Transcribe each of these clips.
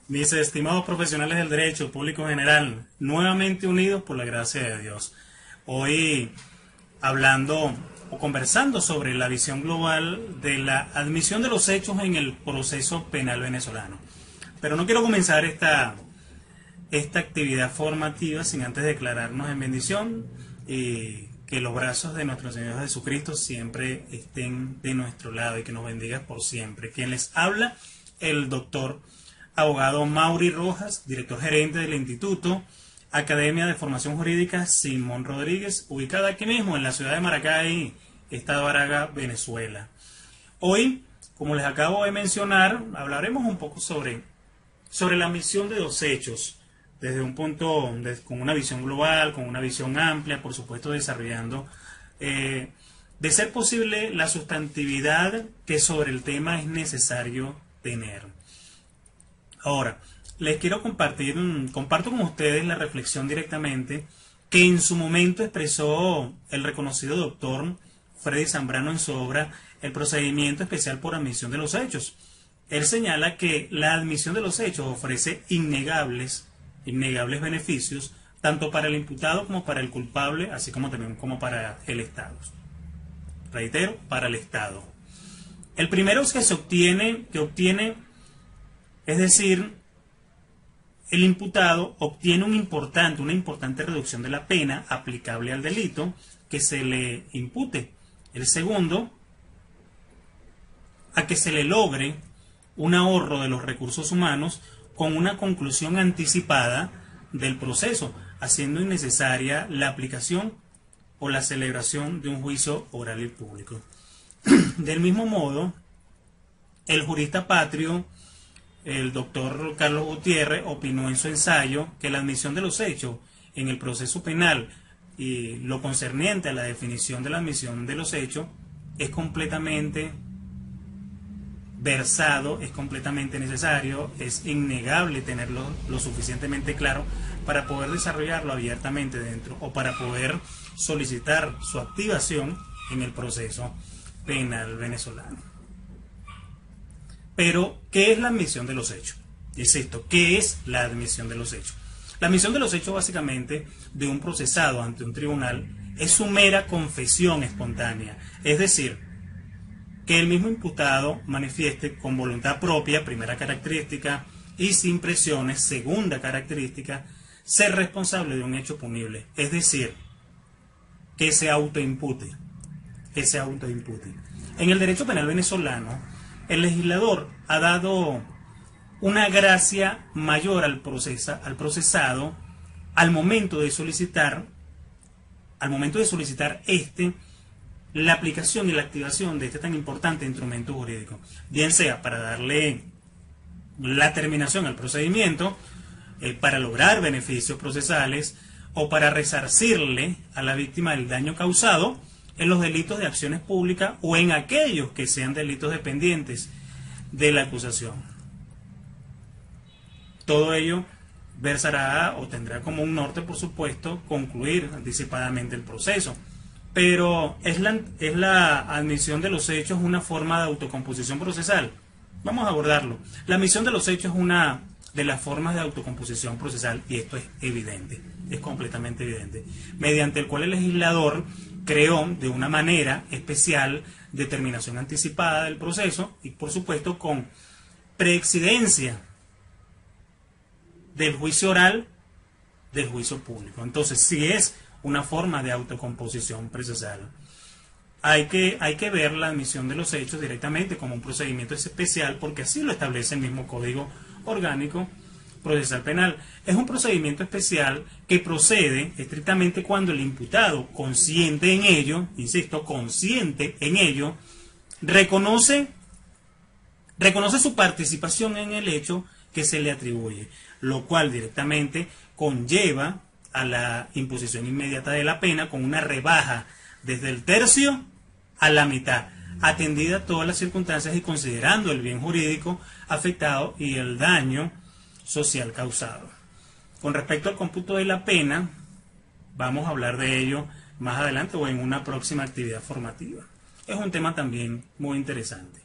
Mis estimados profesionales del derecho, público general, nuevamente unidos por la gracia de Dios. Hoy hablando o conversando sobre la visión global de la admisión de los hechos en el proceso penal venezolano. Pero no quiero comenzar esta actividad formativa sin antes declararnos en bendición y que los brazos de nuestro Señor Jesucristo siempre estén de nuestro lado y que nos bendiga por siempre. Quien les habla, el doctor abogado Mauri Rojas, director gerente del Instituto Academia de Formación Jurídica Simón Rodríguez, ubicada aquí mismo en la ciudad de Maracay, Estado Aragua, Venezuela. Hoy, como les acabo de mencionar, hablaremos un poco sobre la admisión de los hechos, desde un punto, con una visión global, con una visión amplia, por supuesto desarrollando, de ser posible, la sustantividad que sobre el tema es necesario tener. Ahora, les quiero comparto con ustedes la reflexión directamente que en su momento expresó el reconocido doctor Freddy Zambrano en su obra El procedimiento especial por admisión de los hechos. Él señala que la admisión de los hechos ofrece innegables beneficios, tanto para el imputado como para el culpable, así como también como para el Estado. Reitero, para el Estado. El primero es que obtiene, es decir, el imputado obtiene una importante reducción de la pena aplicable al delito que se le impute. El segundo, a que se le logre un ahorro de los recursos humanos con una conclusión anticipada del proceso, haciendo innecesaria la aplicación o la celebración de un juicio oral y público. Del mismo modo, el jurista patrio, el doctor Carlos Gutiérrez, opinó en su ensayo que la admisión de los hechos en el proceso penal y lo concerniente a la definición de la admisión de los hechos es completamente versado, es completamente necesario, es innegable tenerlo lo suficientemente claro para poder desarrollarlo abiertamente dentro o para poder solicitar su activación en el proceso penal venezolano. Pero, ¿qué es la admisión de los hechos? Insisto, ¿qué es la admisión de los hechos? La admisión de los hechos básicamente de un procesado ante un tribunal es su mera confesión espontánea, es decir, que el mismo imputado manifieste con voluntad propia, primera característica, y sin presiones, segunda característica, ser responsable de un hecho punible, es decir, que se autoimpute. En el derecho penal venezolano, el legislador ha dado una gracia mayor al procesado al momento de solicitar la aplicación y la activación de este tan importante instrumento jurídico, bien sea para darle la terminación al procedimiento, para lograr beneficios procesales o para resarcirle a la víctima el daño causado en los delitos de acciones públicas o en aquellos que sean delitos dependientes de la acusación. Todo ello versará o tendrá como un norte, por supuesto, concluir anticipadamente el proceso. Pero ¿es la admisión de los hechos una forma de autocomposición procesal? Vamos a abordarlo. La admisión de los hechos es una de las formas de autocomposición procesal, y esto es evidente, es completamente evidente, mediante el cual el legislador creó de una manera especial determinación anticipada del proceso y, por supuesto, con preexistencia del juicio oral, del juicio público. Entonces, si es una forma de autocomposición procesal, hay que ver la admisión de los hechos directamente como un procedimiento especial, porque así lo establece el mismo Código Orgánico Procesal Penal. Es un procedimiento especial que procede estrictamente cuando el imputado, consciente en ello, insisto, consciente en ello, reconoce su participación en el hecho que se le atribuye, lo cual directamente conlleva a la imposición inmediata de la pena con una rebaja desde el tercio a la mitad, atendida todas las circunstancias y considerando el bien jurídico afectado y el daño social causado. Con respecto al cómputo de la pena, vamos a hablar de ello más adelante o en una próxima actividad formativa. Es un tema también muy interesante.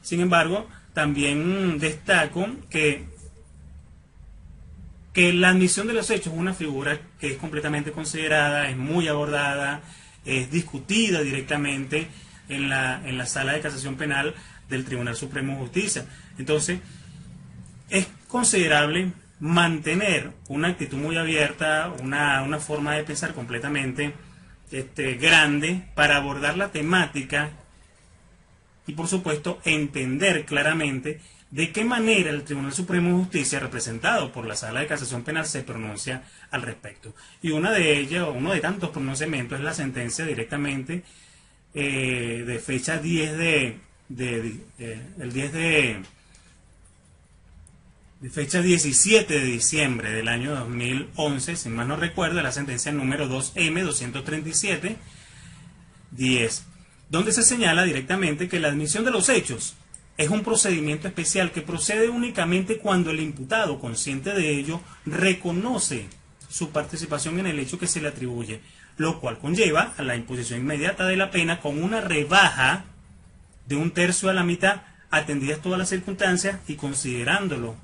Sin embargo, también destaco que que la admisión de los hechos es una figura que es completamente considerada, es muy abordada, es discutida directamente en la Sala de Casación Penal del Tribunal Supremo de Justicia. Entonces, es considerable mantener una actitud muy abierta, una forma de pensar completamente grande para abordar la temática y, por supuesto, entender claramente de qué manera el Tribunal Supremo de Justicia, representado por la Sala de Casación Penal, se pronuncia al respecto. Y una de ellas, uno de tantos pronunciamientos, es la sentencia directamente de fecha 10 de fecha 17 de diciembre del año 2011, si mal no recuerdo, la sentencia número 2M237-10, donde se señala directamente que la admisión de los hechos es un procedimiento especial que procede únicamente cuando el imputado, consciente de ello, reconoce su participación en el hecho que se le atribuye, lo cual conlleva a la imposición inmediata de la pena con una rebaja de 1/3 a la mitad, atendidas todas las circunstancias y considerando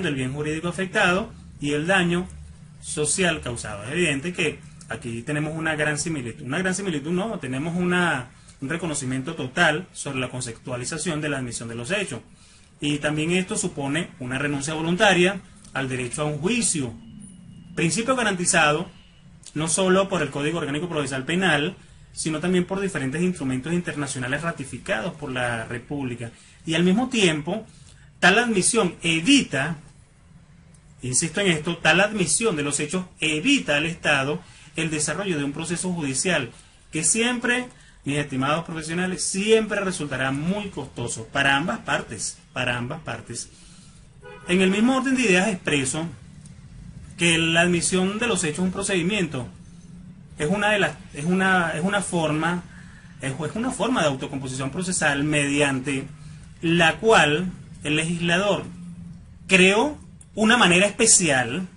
el bien jurídico afectado y el daño social causado. Es evidente que aquí tenemos una gran similitud. No, tenemos un reconocimiento total sobre la conceptualización de la admisión de los hechos. Y también esto supone una renuncia voluntaria al derecho a un juicio. Principio garantizado no solo por el Código Orgánico Procesal Penal, sino también por diferentes instrumentos internacionales ratificados por la República. Y al mismo tiempo, tal admisión evita, insisto en esto, tal admisión de los hechos evita al Estado el desarrollo de un proceso judicial que siempre, mis estimados profesionales, siempre resultará muy costoso para ambas partes, En el mismo orden de ideas expreso que la admisión de los hechos es un procedimiento, es una forma de autocomposición procesal mediante la cual el legislador creó una manera especial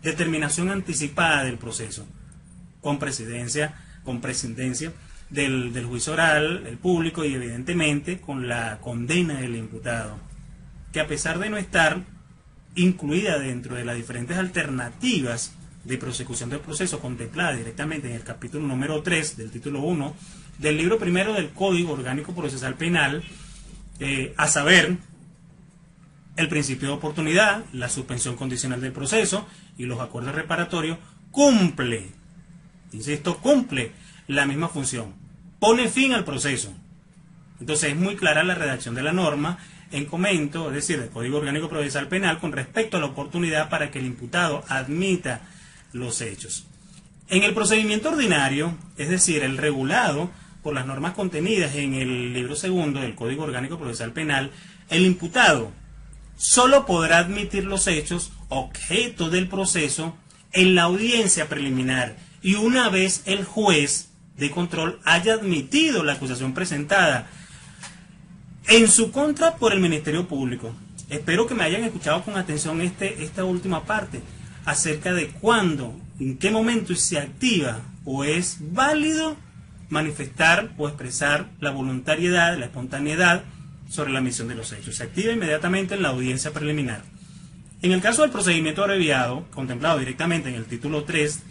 de terminación anticipada del proceso, con presidencia del juicio oral, el público y evidentemente con la condena del imputado, que a pesar de no estar incluida dentro de las diferentes alternativas de prosecución del proceso contemplada directamente en el capítulo número 3 del título 1 del libro primero del Código Orgánico Procesal Penal, a saber, el principio de oportunidad, la suspensión condicional del proceso y los acuerdos reparatorios, cumple la misma función, pone fin al proceso. Entonces es muy clara la redacción de la norma en comento, es decir, del Código Orgánico Procesal Penal con respecto a la oportunidad para que el imputado admita los hechos. En el procedimiento ordinario, es decir, el regulado por las normas contenidas en el libro segundo del Código Orgánico Procesal Penal, el imputado solo podrá admitir los hechos objeto del proceso en la audiencia preliminar y una vez el juez de control haya admitido la acusación presentada en su contra por el Ministerio Público. Espero que me hayan escuchado con atención esta última parte acerca de cuándo, en qué momento se activa o es válido manifestar o expresar la voluntariedad, la espontaneidad sobre la admisión de los hechos. Se activa inmediatamente en la audiencia preliminar. En el caso del procedimiento abreviado, contemplado directamente en el título 3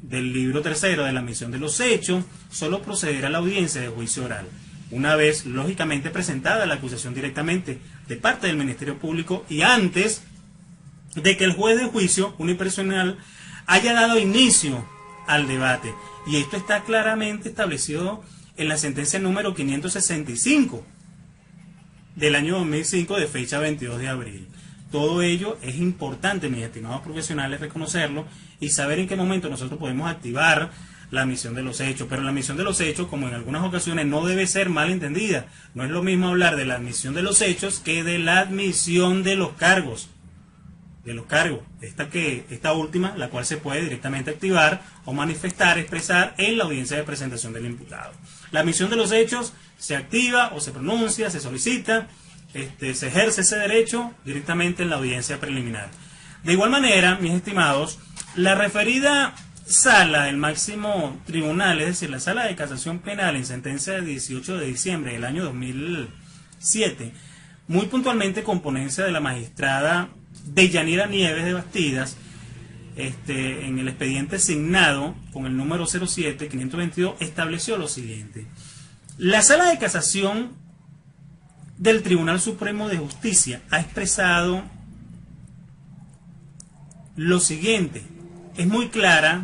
del libro tercero de la admisión de los hechos, solo procederá a la audiencia de juicio oral, una vez lógicamente presentada la acusación directamente de parte del Ministerio Público y antes de que el juez de juicio unipersonal haya dado inicio al debate. Y esto está claramente establecido en la sentencia número 565 del año 2005 de fecha 22 de abril. Todo ello es importante, mis estimados profesionales, reconocerlo y saber en qué momento nosotros podemos activar la admisión de los hechos. Pero la admisión de los hechos, como en algunas ocasiones, no debe ser mal entendida. No es lo mismo hablar de la admisión de los hechos que de la admisión de los cargos. Esta última, la cual se puede directamente activar o manifestar, expresar en la audiencia de presentación del imputado. La admisión de los hechos se activa o se pronuncia, se solicita, se ejerce ese derecho directamente en la audiencia preliminar. De igual manera, mis estimados, la referida sala del máximo tribunal, es decir, la Sala de Casación Penal en sentencia del 18 de diciembre del año 2007, muy puntualmente con ponencia de la magistrada Deyanira Nieves de Bastidas, en el expediente asignado con el número 07-522, estableció lo siguiente. La Sala de Casación del Tribunal Supremo de Justicia ha expresado lo siguiente. Es muy clara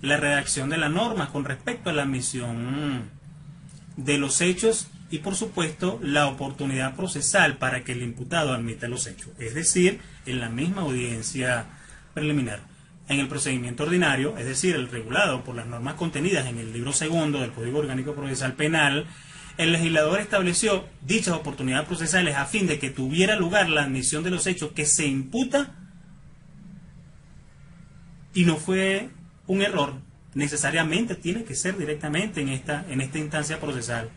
la redacción de la norma con respecto a la admisión de los hechos y, por supuesto, la oportunidad procesal para que el imputado admita los hechos, es decir, en la misma audiencia preliminar. En el procedimiento ordinario, es decir, el regulado por las normas contenidas en el libro segundo del Código Orgánico Procesal Penal, el legislador estableció dichas oportunidades procesales a fin de que tuviera lugar la admisión de los hechos que se imputa, y no fue un error, necesariamente tiene que ser directamente en esta instancia procesal,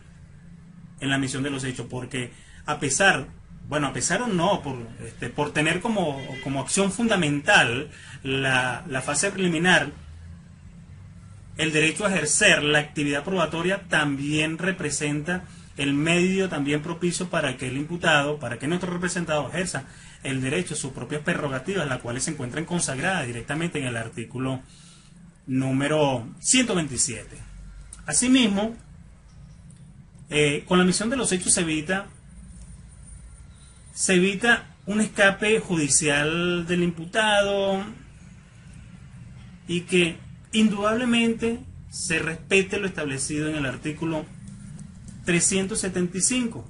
en la admisión de los hechos, porque a pesar o no, por tener como acción fundamental la fase preliminar, el derecho a ejercer la actividad probatoria también representa el medio también propicio para que el imputado, para que nuestro representado ejerza el derecho, sus propias prerrogativas, las cuales se encuentran consagradas directamente en el artículo número 127. Asimismo, con la admisión de los hechos se evita un escape judicial del imputado y que indudablemente se respete lo establecido en el artículo 375,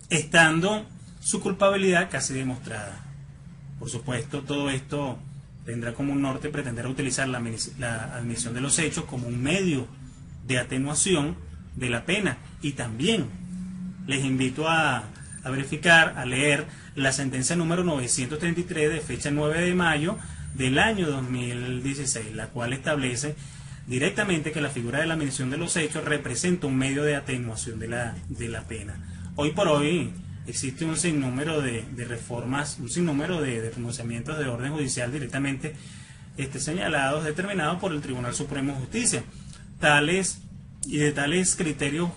estando su culpabilidad casi demostrada. Por supuesto, todo esto tendrá como un norte pretender utilizar la admisión de los hechos como un medio de atenuación de la pena. Y también les invito a verificar, a leer la sentencia número 933 de fecha 9 de mayo del año 2016, la cual establece directamente que la figura de la admisión de los hechos representa un medio de atenuación de la pena. Hoy por hoy existe un sinnúmero de reformas, un sinnúmero de pronunciamientos de orden judicial directamente señalados, determinados por el Tribunal Supremo de Justicia, tales criterios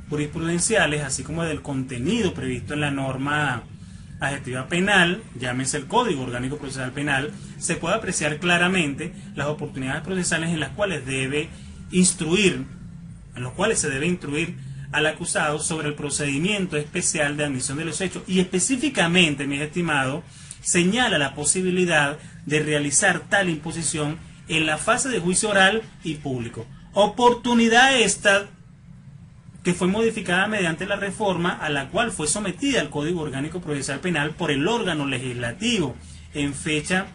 jurisprudenciales, así como del contenido previsto en la norma adjetiva penal, llámese el Código Orgánico Procesal Penal, se puede apreciar claramente las oportunidades procesales en las cuales se debe instruir al acusado sobre el procedimiento especial de admisión de los hechos, y específicamente, mis estimados, señala la posibilidad de realizar tal imposición en la fase de juicio oral y público. Oportunidad esta que fue modificada mediante la reforma a la cual fue sometida el Código Orgánico Procesal Penal por el órgano legislativo en fecha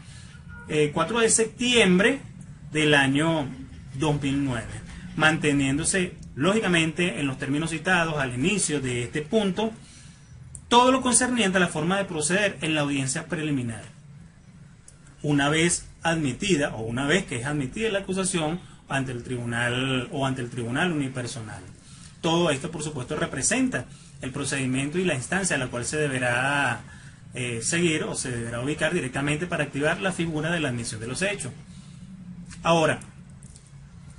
4 de septiembre del año 2009, manteniéndose lógicamente en los términos citados al inicio de este punto todo lo concerniente a la forma de proceder en la audiencia preliminar. Una vez admitida o una vez que es admitida la acusación ante el tribunal unipersonal. Todo esto, por supuesto, representa el procedimiento y la instancia a la cual se deberá seguir o se deberá ubicar directamente para activar la figura de la admisión de los hechos. Ahora,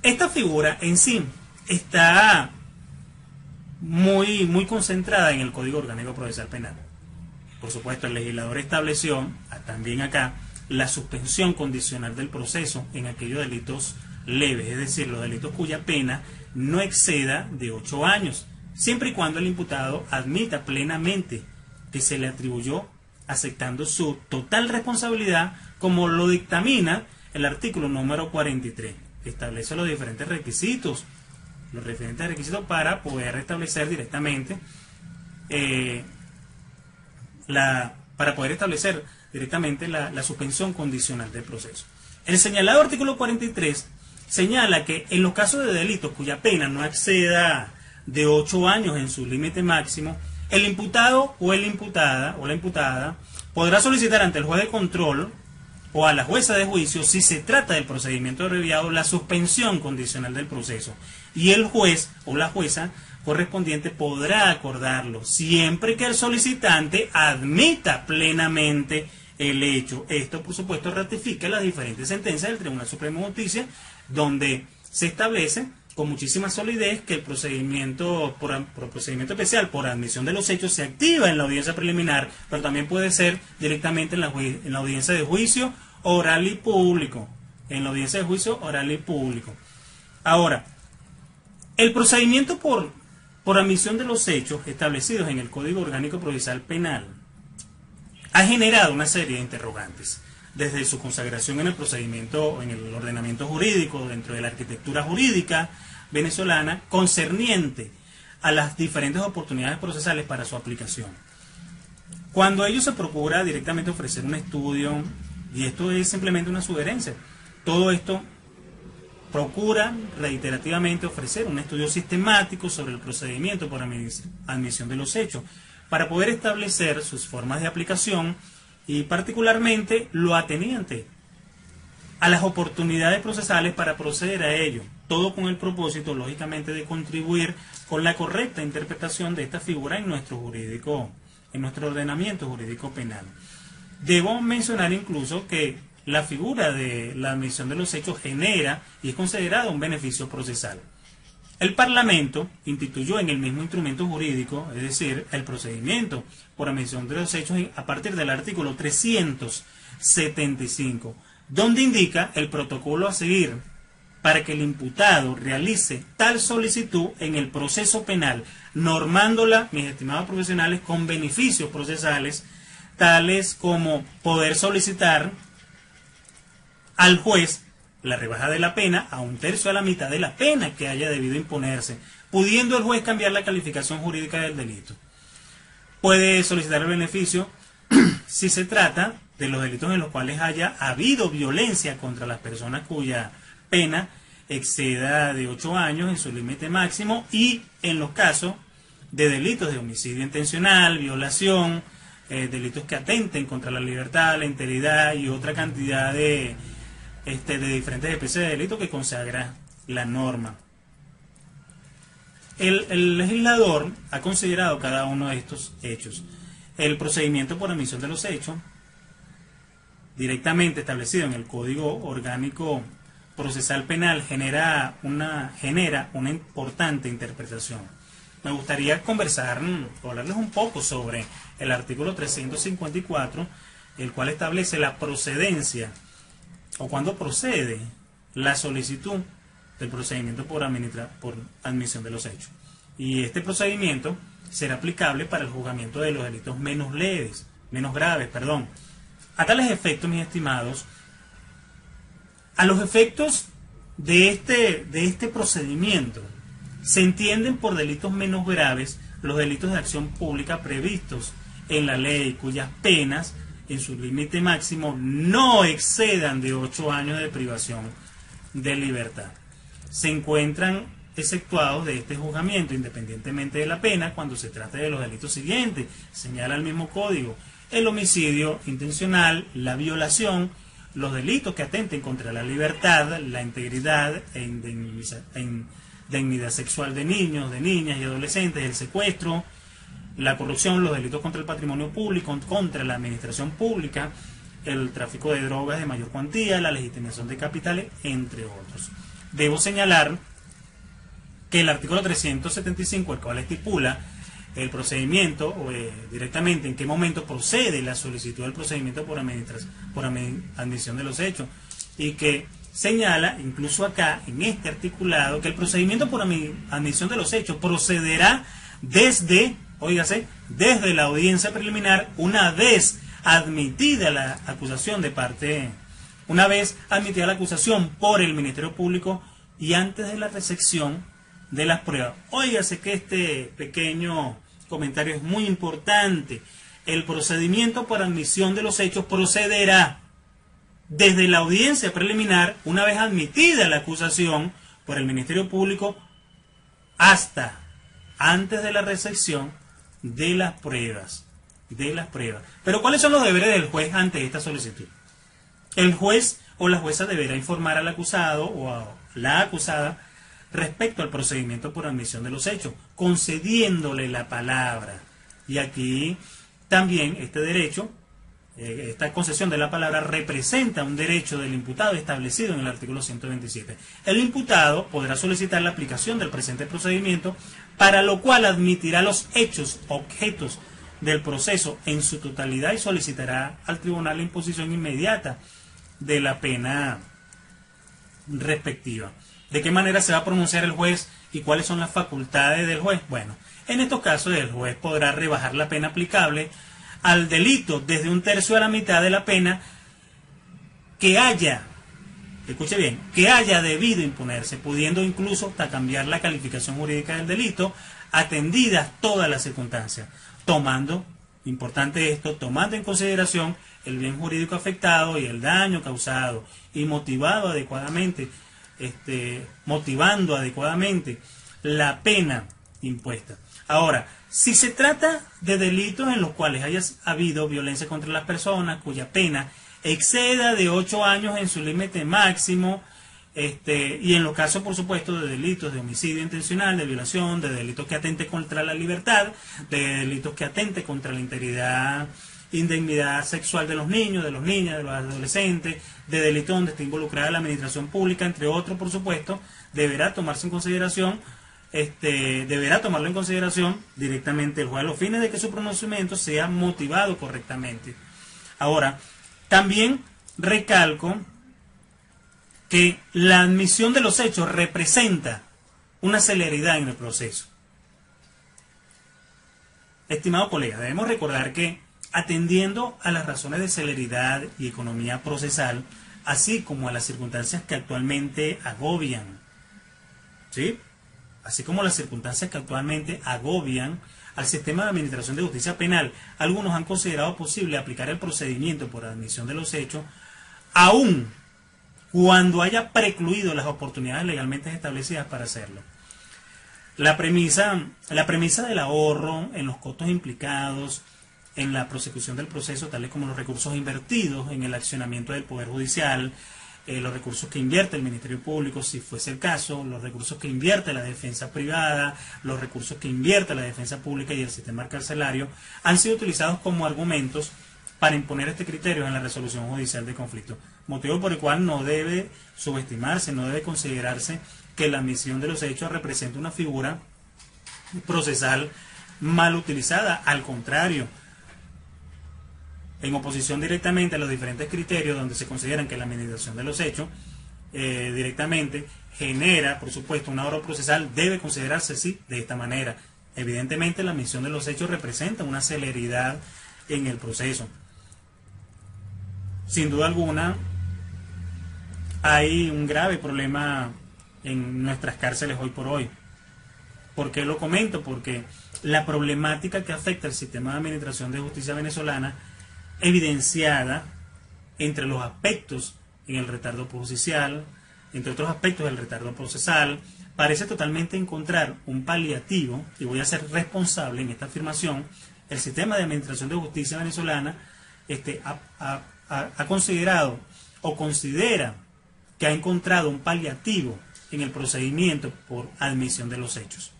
esta figura en sí está muy concentrada en el Código Orgánico Procesal Penal. Por supuesto, el legislador estableció también acá la suspensión condicional del proceso en aquellos delitos leves, es decir, los delitos cuya pena no exceda de 8 años, siempre y cuando el imputado admita plenamente que se le atribuyó, aceptando su total responsabilidad, como lo dictamina el artículo número 43, que establece los diferentes requisitos para poder establecer directamente la suspensión condicional del proceso. El señalado artículo 43 señala que en los casos de delitos cuya pena no exceda de 8 años en su límite máximo, el imputado o la imputada podrá solicitar ante el juez de control o a la jueza de juicio, si se trata del procedimiento abreviado, la suspensión condicional del proceso, y el juez o la jueza correspondiente podrá acordarlo siempre que el solicitante admita plenamente el hecho. Esto, por supuesto, ratifica las diferentes sentencias del Tribunal Supremo de Justicia, donde se establece con muchísima solidez que el procedimiento por procedimiento especial por admisión de los hechos se activa en la audiencia preliminar, pero también puede ser directamente en la audiencia de juicio oral y público. En la audiencia de juicio oral y público. Ahora, el procedimiento por admisión de los hechos establecidos en el Código Orgánico Procesal Penal ha generado una serie de interrogantes, desde su consagración en el procedimiento, en el ordenamiento jurídico, dentro de la arquitectura jurídica venezolana, concerniente a las diferentes oportunidades procesales para su aplicación. Cuando ello se procura directamente ofrecer un estudio, y esto es simplemente una sugerencia, todo esto procura reiterativamente ofrecer un estudio sistemático sobre el procedimiento por admisión de los hechos, para poder establecer sus formas de aplicación y particularmente lo ateniente a las oportunidades procesales para proceder a ello, todo con el propósito, lógicamente, de contribuir con la correcta interpretación de esta figura en nuestro ordenamiento jurídico penal. Debo mencionar incluso que la figura de la admisión de los hechos genera y es considerada un beneficio procesal. El Parlamento instituyó en el mismo instrumento jurídico, es decir, el procedimiento por admisión de los hechos a partir del artículo 375, donde indica el protocolo a seguir para que el imputado realice tal solicitud en el proceso penal, normándola, mis estimados profesionales, con beneficios procesales, tales como poder solicitar al juez la rebaja de la pena a 1/3 a la mitad de la pena que haya debido imponerse, pudiendo el juez cambiar la calificación jurídica del delito. Puede solicitar el beneficio si se trata de los delitos en los cuales haya habido violencia contra las personas cuya pena exceda de 8 años en su límite máximo, y en los casos de delitos de homicidio intencional, violación, delitos que atenten contra la libertad, la integridad y otra cantidad de diferentes especies de delitos que consagra la norma. El legislador ha considerado cada uno de estos hechos. El procedimiento por admisión de los hechos, directamente establecido en el Código Orgánico Procesal Penal, genera una importante interpretación. Me gustaría hablarles un poco sobre el artículo 354, el cual establece la procedencia o cuando procede la solicitud del procedimiento por admisión de los hechos. Y este procedimiento será aplicable para el juzgamiento de los delitos menos graves. A tales efectos, mis estimados, a los efectos de este procedimiento, se entienden por delitos menos graves los delitos de acción pública previstos en la ley, cuyas penas en su límite máximo no excedan de 8 años de privación de libertad. Se encuentran exceptuados de este juzgamiento, independientemente de la pena, cuando se trate de los delitos siguientes, señala el mismo código: el homicidio intencional, la violación, los delitos que atenten contra la libertad, la integridad e indemnidad sexual de niños, de niñas y adolescentes, el secuestro, la corrupción, los delitos contra el patrimonio público, contra la administración pública, el tráfico de drogas de mayor cuantía, la legitimación de capitales, entre otros. Debo señalar que el artículo 375, el cual estipula el procedimiento, directamente en qué momento procede la solicitud del procedimiento por admisión de los hechos, y que señala, incluso acá, en este articulado, que el procedimiento por admisión de los hechos procederá desde la audiencia preliminar, una vez admitida la acusación por el Ministerio Público y antes de la recepción de las pruebas. Óigase que este pequeño comentario es muy importante. El procedimiento por admisión de los hechos procederá desde la audiencia preliminar, una vez admitida la acusación por el Ministerio Público, hasta antes de la recepción de las pruebas. Pero ¿cuáles son los deberes del juez ante esta solicitud? El juez o la jueza deberá informar al acusado o a la acusada respecto al procedimiento por admisión de los hechos, concediéndole la palabra. Y aquí también este derecho esta concesión de la palabra representa un derecho del imputado establecido en el artículo 127. El imputado podrá solicitar la aplicación del presente procedimiento, para lo cual admitirá los hechos objetos del proceso en su totalidad y solicitará al tribunal la imposición inmediata de la pena respectiva. ¿De qué manera se va a pronunciar el juez y cuáles son las facultades del juez? Bueno, en estos casos el juez podrá rebajar la pena aplicable al delito desde 1/3 a la mitad de la pena que haya, escuche bien, que haya debido imponerse, pudiendo incluso hasta cambiar la calificación jurídica del delito, atendidas todas las circunstancias, tomando, importante esto, tomando en consideración el bien jurídico afectado y el daño causado, y motivando adecuadamente la pena impuesta. Ahora, si se trata de delitos en los cuales haya habido violencia contra las personas, cuya pena exceda de 8 años en su límite máximo, y en los casos, por supuesto, de delitos de homicidio intencional, de violación, de delitos que atente contra la libertad, de delitos que atente contra la integridad, indemnidad sexual de los niños, de las niñas, de los adolescentes, de delitos donde esté involucrada la administración pública, entre otros, por supuesto, deberá tomarlo en consideración directamente el juez, a los fines de que su pronunciamiento sea motivado correctamente. Ahora, también recalco que la admisión de los hechos representa una celeridad en el proceso. Estimado colega, debemos recordar que, atendiendo a las razones de celeridad y economía procesal, así como a las circunstancias que actualmente agobian, ¿sí?, así como las circunstancias que actualmente agobian al sistema de administración de justicia penal, algunos han considerado posible aplicar el procedimiento por admisión de los hechos, aún cuando haya precluido las oportunidades legalmente establecidas para hacerlo. La premisa del ahorro en los costos implicados en la prosecución del proceso, tales como los recursos invertidos en el accionamiento del Poder Judicial, los recursos que invierte el Ministerio Público, si fuese el caso, los recursos que invierte la defensa privada, los recursos que invierte la defensa pública y el sistema carcelario, han sido utilizados como argumentos para imponer este criterio en la resolución judicial de conflicto, motivo por el cual no debe subestimarse, no debe considerarse que la admisión de los hechos representa una figura procesal mal utilizada. Al contrario, en oposición directamente a los diferentes criterios donde se consideran que la administración de los hechos directamente genera, por supuesto, un ahorro procesal, debe considerarse así, de esta manera. Evidentemente, la admisión de los hechos representa una celeridad en el proceso. Sin duda alguna, hay un grave problema en nuestras cárceles hoy por hoy. ¿Por qué lo comento? Porque la problemática que afecta al sistema de administración de justicia venezolana, evidenciada entre los aspectos en el retardo judicial, entre otros aspectos del retardo procesal, parece totalmente encontrar un paliativo, y voy a ser responsable en esta afirmación. El sistema de administración de justicia venezolana ha considerado o considera que ha encontrado un paliativo en el procedimiento por admisión de los hechos,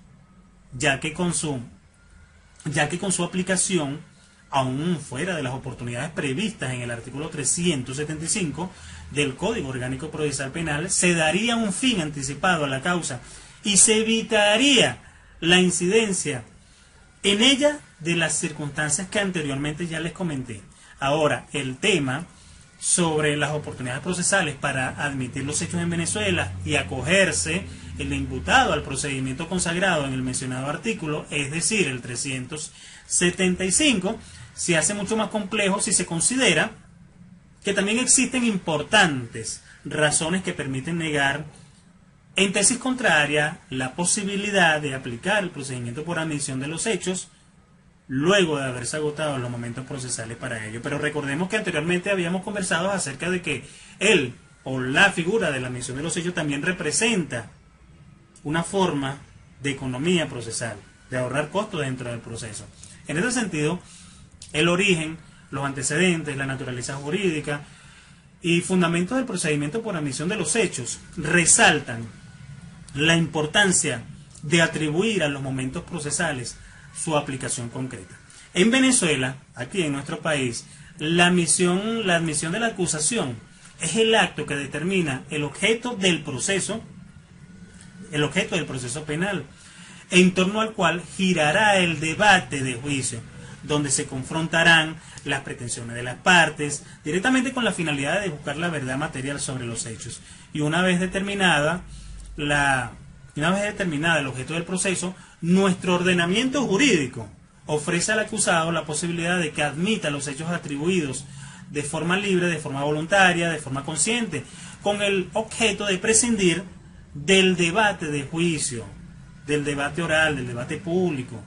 ya que con su aplicación, aún fuera de las oportunidades previstas en el artículo 375 del Código Orgánico Procesal Penal, se daría un fin anticipado a la causa y se evitaría la incidencia en ella de las circunstancias que anteriormente ya les comenté. Ahora, el tema sobre las oportunidades procesales para admitir los hechos en Venezuela y acogerse el imputado al procedimiento consagrado en el mencionado artículo, es decir, el 375, se hace mucho más complejo si se considera que también existen importantes razones que permiten negar, en tesis contraria, la posibilidad de aplicar el procedimiento por admisión de los hechos luego de haberse agotado los momentos procesales para ello. Pero recordemos que anteriormente habíamos conversado acerca de que él o la figura de la admisión de los hechos también representa una forma de economía procesal, de ahorrar costos dentro del proceso. En ese sentido, el origen, los antecedentes, la naturaleza jurídica y fundamentos del procedimiento por admisión de los hechos resaltan la importancia de atribuir a los momentos procesales su aplicación concreta. En Venezuela, aquí en nuestro país, La admisión de la acusación es el acto que determina el objeto del proceso penal, en torno al cual girará el debate de juicio, donde se confrontarán las pretensiones de las partes, directamente con la finalidad de buscar la verdad material sobre los hechos. Y una vez determinada el objeto del proceso, nuestro ordenamiento jurídico ofrece al acusado la posibilidad de que admita los hechos atribuidos de forma libre, de forma voluntaria, de forma consciente, con el objeto de prescindir del debate de juicio, del debate oral, del debate público,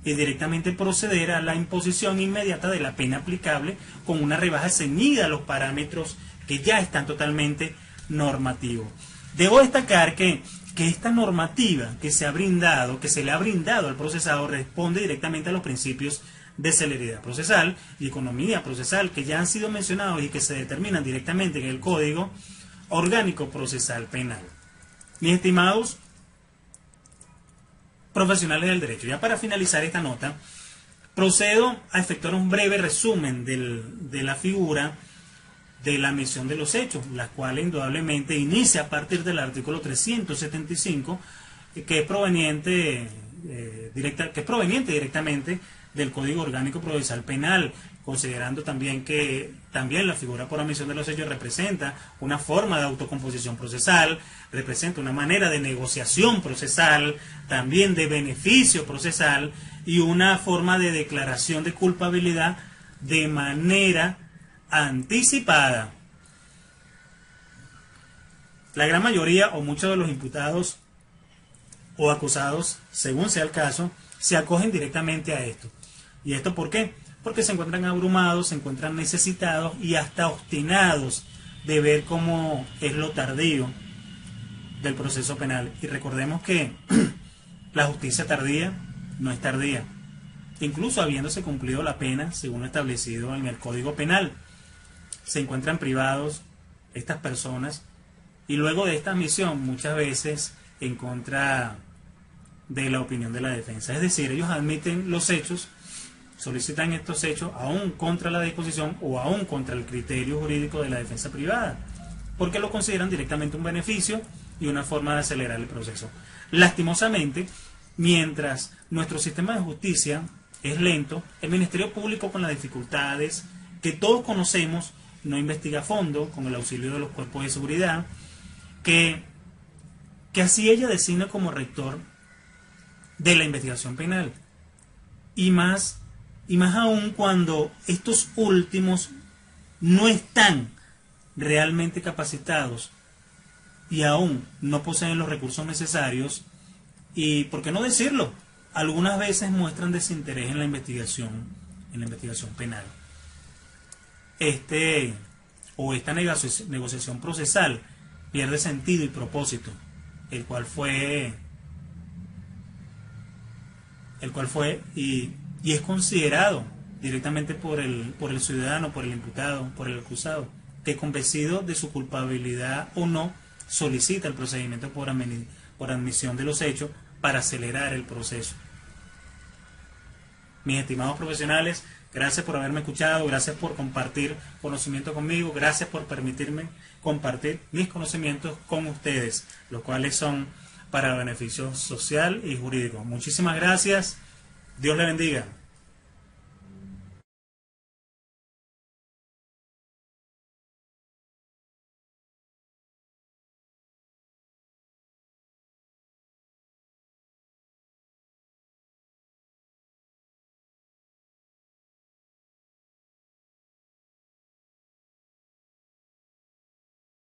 y directamente proceder a la imposición inmediata de la pena aplicable con una rebaja ceñida a los parámetros que ya están totalmente normativos. Debo destacar que esta normativa que se le ha brindado al procesado responde directamente a los principios de celeridad procesal y economía procesal que ya han sido mencionados y que se determinan directamente en el Código Orgánico Procesal Penal. Mis estimados profesionales del derecho, ya para finalizar esta nota, procedo a efectuar un breve resumen de la figura de la admisión de los hechos, la cual indudablemente inicia a partir del artículo 375, que es proveniente directamente del Código Orgánico Procesal Penal, considerando también que la figura por admisión de los hechos representa una forma de autocomposición procesal, representa una manera de negociación procesal, también de beneficio procesal y una forma de declaración de culpabilidad de manera anticipada. La gran mayoría o muchos de los imputados o acusados, según sea el caso, se acogen directamente a esto. ¿Y esto por qué? Porque se encuentran abrumados, se encuentran necesitados y hasta obstinados de ver cómo es lo tardío del proceso penal. Y recordemos que la justicia tardía no es tardía, incluso habiéndose cumplido la pena según lo establecido en el Código Penal. Se encuentran privados estas personas y luego de esta admisión muchas veces en contra de la opinión de la defensa. Es decir, ellos admiten los hechos, solicitan estos hechos aún contra la disposición o aún contra el criterio jurídico de la defensa privada, porque lo consideran directamente un beneficio y una forma de acelerar el proceso. Lastimosamente, mientras nuestro sistema de justicia es lento, el Ministerio Público, con las dificultades que todos conocemos, no investiga a fondo, con el auxilio de los cuerpos de seguridad, que así ella designa como rector de la investigación penal. Y más aún cuando estos últimos no están realmente capacitados y aún no poseen los recursos necesarios y, ¿por qué no decirlo?, algunas veces muestran desinterés en la investigación penal. Esta negociación procesal pierde sentido y propósito, el cual fue y es considerado directamente por el ciudadano, por el imputado, por el acusado, que convencido de su culpabilidad o no, solicita el procedimiento por admisión de los hechos para acelerar el proceso. Mis estimados profesionales, gracias por haberme escuchado, gracias por compartir conocimiento conmigo, gracias por permitirme compartir mis conocimientos con ustedes, los cuales son para beneficio social y jurídico. Muchísimas gracias, Dios le bendiga.